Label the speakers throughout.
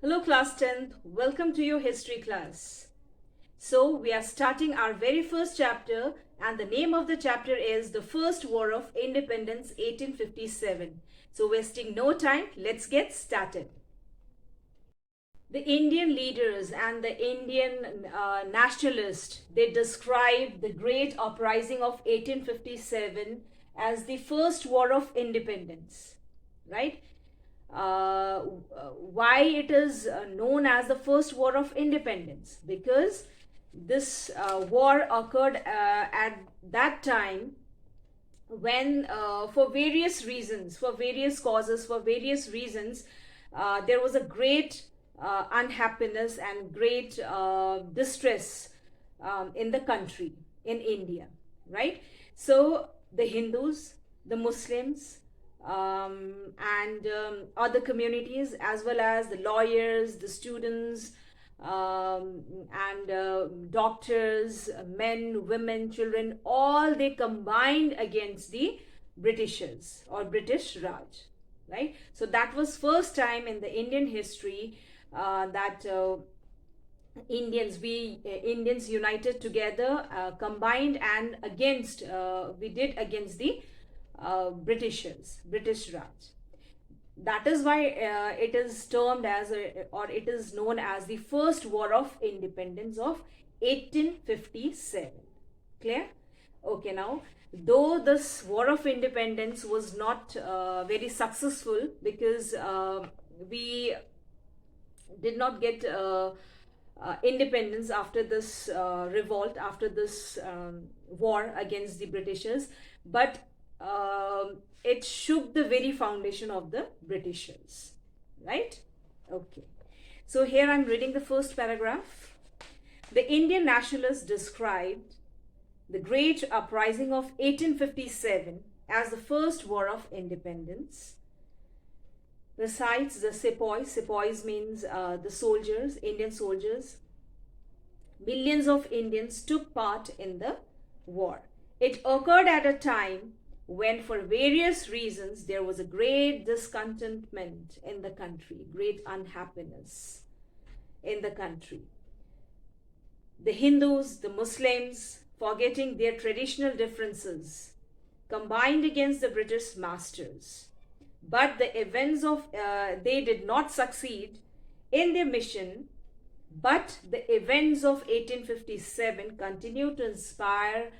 Speaker 1: Hello class 10th, welcome to your history class. So we are starting our very first chapter and the name of the chapter is The First War of Independence 1857. So wasting no time, let's get started. The Indian leaders and the Indian nationalists, they described the Great Uprising of 1857 as the first war of independence, right? Why it is known as the first war of independence? Because this war occurred at that time when for various reasons, for various causes, for various reasons, there was a great unhappiness and great distress in the country, in India, right? So the Hindus, the Muslims, and other communities, as well as the lawyers, the students, and doctors, men, women, children, all they combined against the Britishers or British Raj, right? So that was first time in the Indian history that Indians united together, combined, and against we did against the British Raj. That is why it is termed as or it is known as the first war of independence of 1857. Clear? Okay, now though this war of independence was not very successful because we did not get independence after this revolt, after this war against the Britishers, but it shook the very foundation of the Britishers, right? Okay. So here I'm reading the first paragraph. The Indian nationalists described the Great Uprising of 1857 as the first war of independence. Besides the sepoys means the soldiers, Indian soldiers, millions of Indians took part in the war. It occurred at a time when, for various reasons, there was a great discontentment in the country, great unhappiness in the country. The Hindus, the Muslims, forgetting their traditional differences, combined against the British masters. But the events of they did not succeed in their mission, but the events of 1857 continued to inspire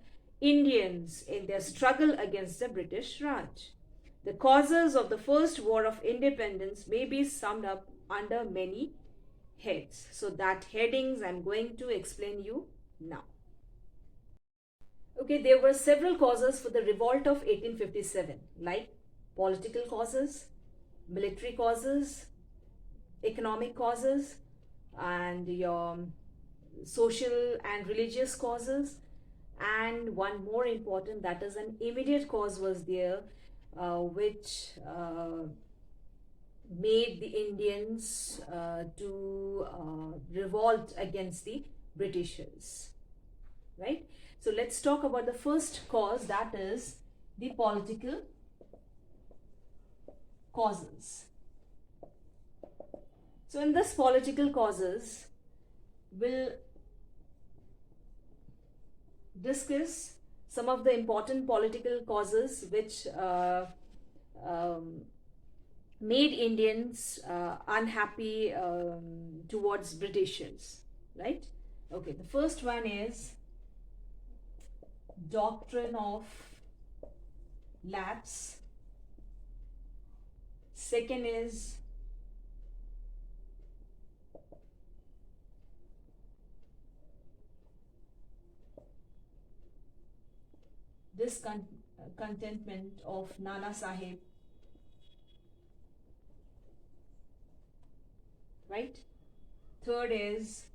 Speaker 1: Indians in their struggle against the British Raj. The causes of the first war of independence may be summed up under many heads. So that headings I'm going to explain you now. Okay, there were several causes for the revolt of 1857, like political causes, military causes, economic causes, and your social and religious causes, and one more important, that is an immediate cause was there, which made the Indians to revolt against the Britishers, right? So let's talk about the first cause, that is the political causes. So in this political causes, we'll discuss some of the important political causes which made Indians unhappy towards Britishers, right? Okay, the first one is Doctrine of Lapse. Second is discontentment of Nanasahib, right? Third is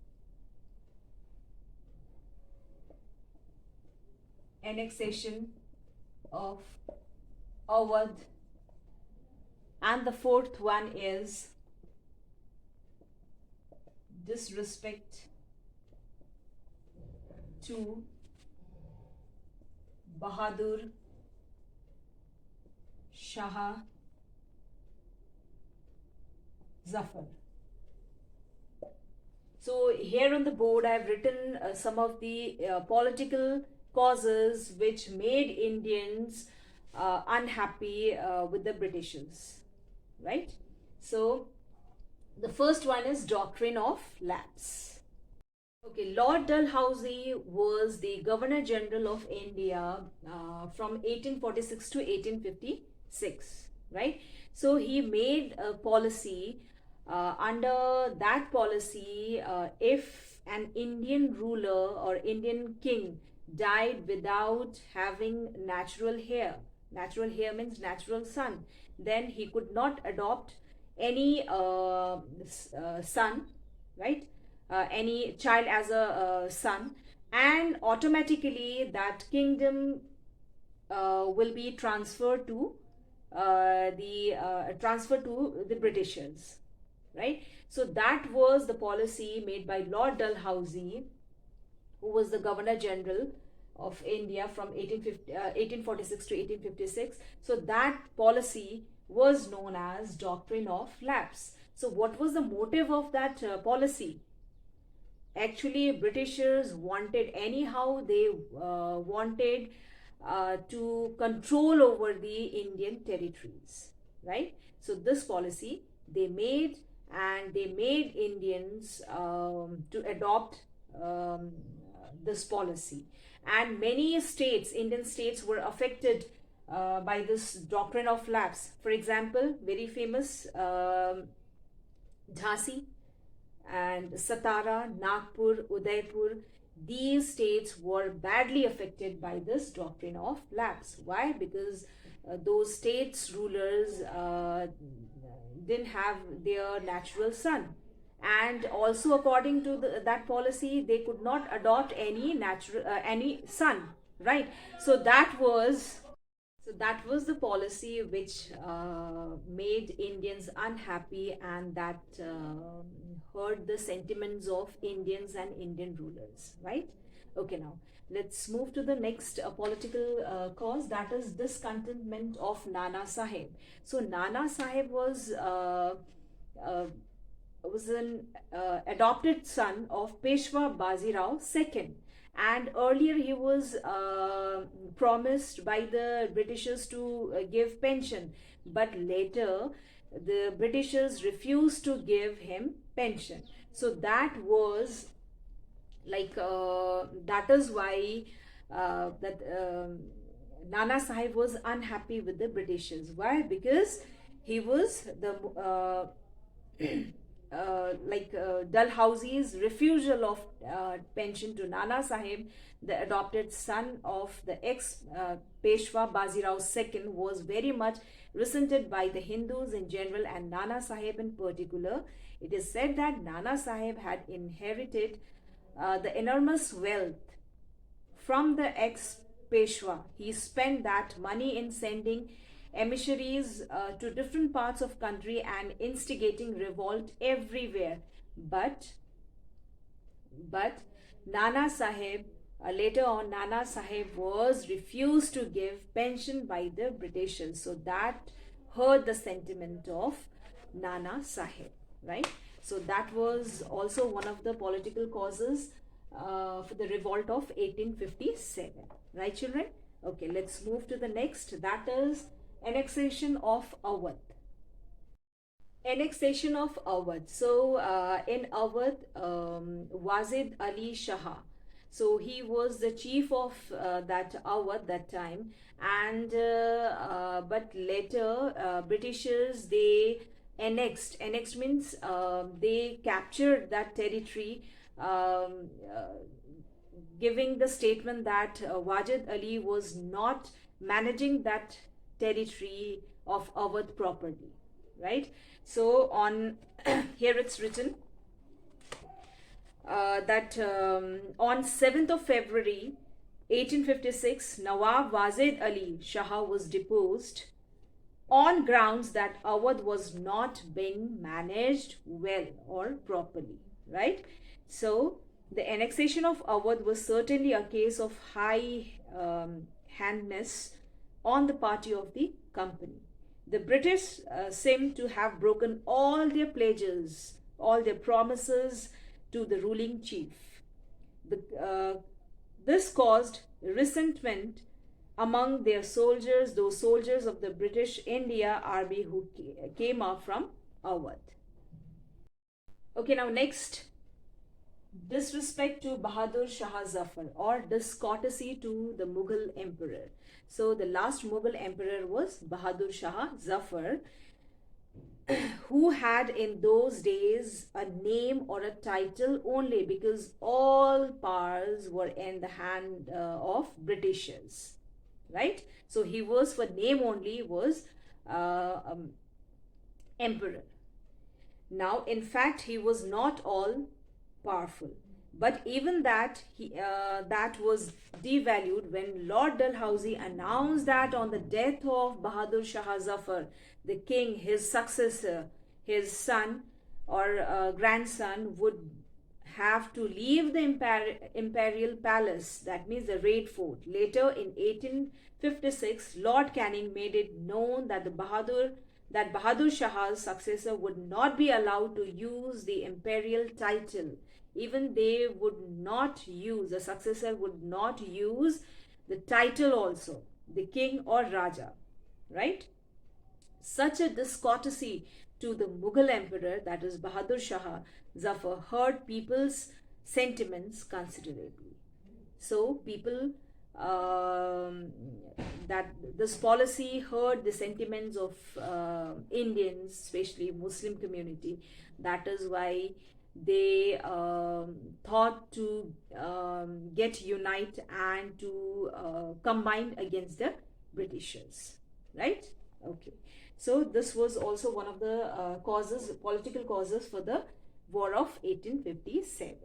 Speaker 1: annexation of Awadh, and the fourth one is disrespect to Bahadur Shah Zafar. So here on the board, I've written some of the political causes which made Indians unhappy with the Britishers, right? So the first one is Doctrine of Lapse. Okay, Lord Dalhousie was the Governor General of India from 1846 to 1856, right? So he made a policy. Under that policy, if an Indian ruler or Indian king died without having natural hair means natural son, then he could not adopt any son, right? Any child as a son, and automatically that kingdom will be transferred to the Britishers, right? So that was the policy made by Lord Dalhousie, who was the Governor General of India from 1846 to 1856. So that policy was known as Doctrine of Lapse. So what was the motive of that policy? Actually, Britishers wanted, anyhow they wanted to control over the Indian territories, right? So this policy they made, and they made Indians to adopt this policy, and many states, Indian states, were affected by this Doctrine of Lapse. For example, very famous Jhansi and Satara, Nagpur, Udaipur, these states were badly affected by this Doctrine of Lapse. Why? Because those states' rulers didn't have their natural son. And also, according to that policy, they could not adopt any son, right? So that was the policy which made Indians unhappy, and that hurt the sentiments of Indians and Indian rulers, right? Okay, now let's move to the next political cause, that is discontentment of Nanasahib. So Nanasahib uh, was an adopted son of Peshwa Bazirao II, and earlier he was promised by the Britishers to give pension, but later the Britishers refused to give him pension. So that is why that Nana Sahib was unhappy with the Britishers. Why? Because he was the Dalhousie's refusal of pension to Nana Sahib, the adopted son of the ex Peshwa Bazirao II, was very much resented by the Hindus in general and Nana Sahib in particular. It is said that Nana Sahib had inherited the enormous wealth from the ex Peshwa. He spent that money in sending emissaries to different parts of country and instigating revolt everywhere. But Nana Sahib, later on, Nana Sahib was refused to give pension by the Britishers. So that hurt the sentiment of Nana Sahib, right? So that was also one of the political causes for the revolt of 1857, right, children? Okay, let's move to the next, that is annexation of Awadh. Annexation of Awadh. So in Awadh, Wazid Ali Shah, so he was the chief of that Awadh that time, and but later Britishers, they annexed means they captured that territory, giving the statement that Wajid Ali was not managing that territory of Awadh properly, right? So on here it's written that on 7th of February 1856, Nawab Wazid Ali Shah was deposed on grounds that Awadh was not being managed well or properly, right? So the annexation of Awadh was certainly a case of high handedness on the party of the company. The British seem to have broken all their pledges, all their promises to the ruling chief. This caused resentment among their soldiers, those soldiers of the British India Army who came up from Awadh. Okay, now next, disrespect to Bahadur Shah Zafar, or discourtesy to the Mughal emperor. So the last Mughal emperor was Bahadur Shah Zafar, who had in those days a name or a title only, because all powers were in the hand of Britishers, right? So he was, for name only, was emperor. Now, in fact, he was not all powerful, but even that was devalued when Lord Dalhousie announced that on the death of Bahadur Shah Zafar, the king, his successor, his son or grandson, would have to leave the imperial palace, that means the Red Fort. Later in 1856, Lord Canning made it known that Bahadur Shah's successor would not be allowed to use the imperial title. Even they would not use, the successor would not use the title also, the king or Raja, right? Such a discourtesy to the Mughal emperor, that is Bahadur Shah Zafar, hurt people's sentiments considerably. So people, that this policy hurt the sentiments of Indians, especially Muslim community. That is why they thought to get unite and to combine against the Britishers, right? Okay, so this was also one of the political causes for the War of 1857.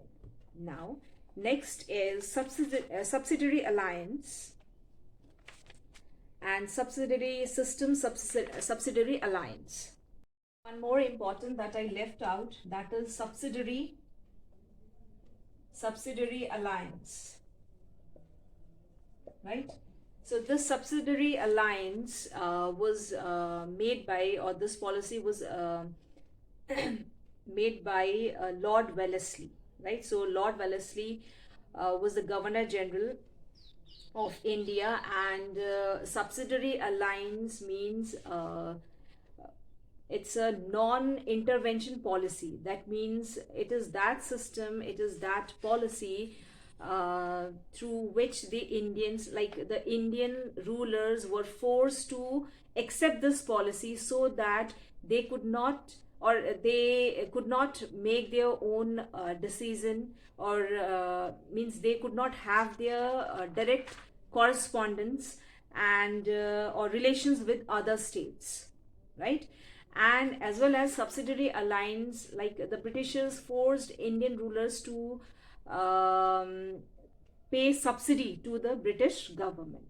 Speaker 1: Now, next is subsidiary alliance and subsidiary system, subsidiary alliance. One more important that I left out, that is subsidiary alliance, right? So this subsidiary alliance was made by, or this policy was made by Lord Wellesley, right? So Lord Wellesley was the Governor General of India, and subsidiary alliance means it's a non-intervention policy. That means it is that system, it is that policy through which the Indians, like the Indian rulers, were forced to accept this policy so that they could not, or they could not make their own decision, or means they could not have their direct correspondence and or relations with other states, right? And as well as subsidiary alliance, like the Britishers forced Indian rulers to pay subsidy to the British government,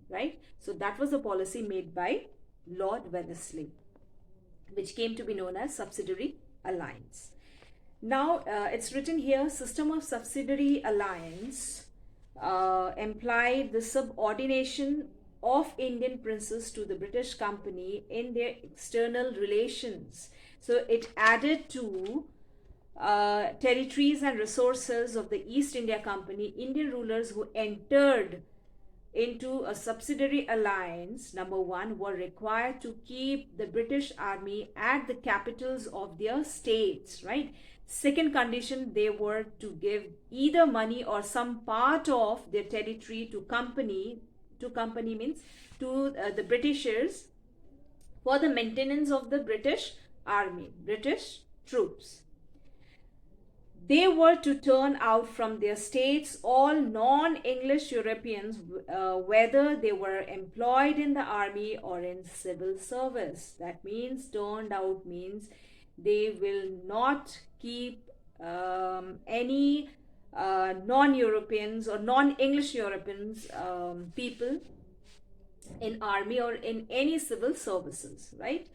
Speaker 1: right? So that was a policy made by Lord Wellesley, which came to be known as subsidiary alliance. Now it's written here, system of subsidiary alliance implied the subordination of Indian princes to the British company in their external relations. So it added to territories and resources of the East India Company. Indian rulers who entered into a subsidiary alliance, number one, were required to keep the British army at the capitals of their states, right? Second condition, they were to give either money or some part of their territory to company means to the Britishers, for the maintenance of the British army, British troops. They were to turn out from their states all non-English Europeans, whether they were employed in the army or in civil service. That means turned out means they will not keep any non-Europeans or non-English Europeans people in army or in any civil services, right?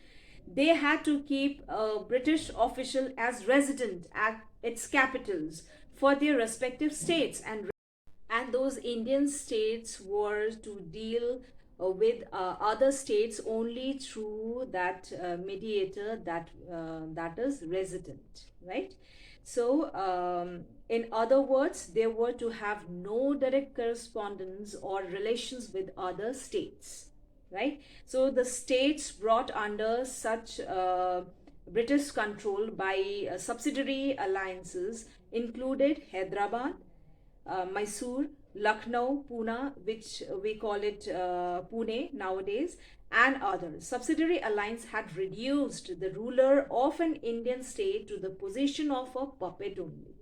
Speaker 1: They had to keep a British official as resident at its capitals for their respective states, and those Indian states were to deal with other states only through that mediator, that is resident, right? So, in other words, they were to have no direct correspondence or relations with other states, right? So, the states brought under such British control by subsidiary alliances included Hyderabad, Mysore, Lucknow, Pune, which we call it Pune nowadays, and others. Subsidiary alliance had reduced the ruler of an Indian state to the position of a puppet only,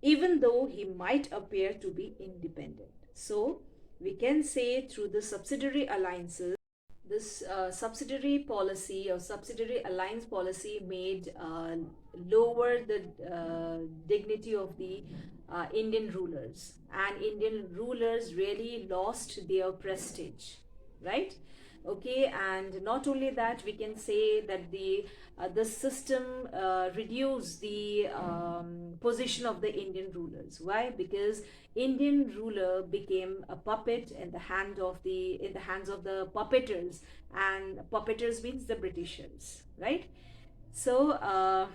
Speaker 1: even though he might appear to be independent. So, we can say through the subsidiary alliances, this subsidiary policy or subsidiary alliance policy made lower the dignity of the Indian rulers, and Indian rulers really lost their prestige, right? Okay, and not only that, we can say that the system reduced the position of the Indian rulers. Why? Because Indian ruler became a puppet in the hands of the puppeteers, and puppeteers means the Britishers, right? So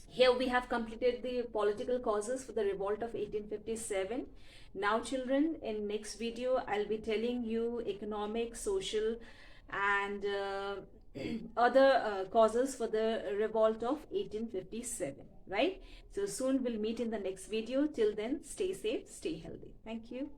Speaker 1: here we have completed the political causes for the revolt of 1857. Now children, in next video I'll be telling you economic, social and other causes for the revolt of 1857, right? So soon we'll meet in the next video. Till then, stay safe, stay healthy. Thank you.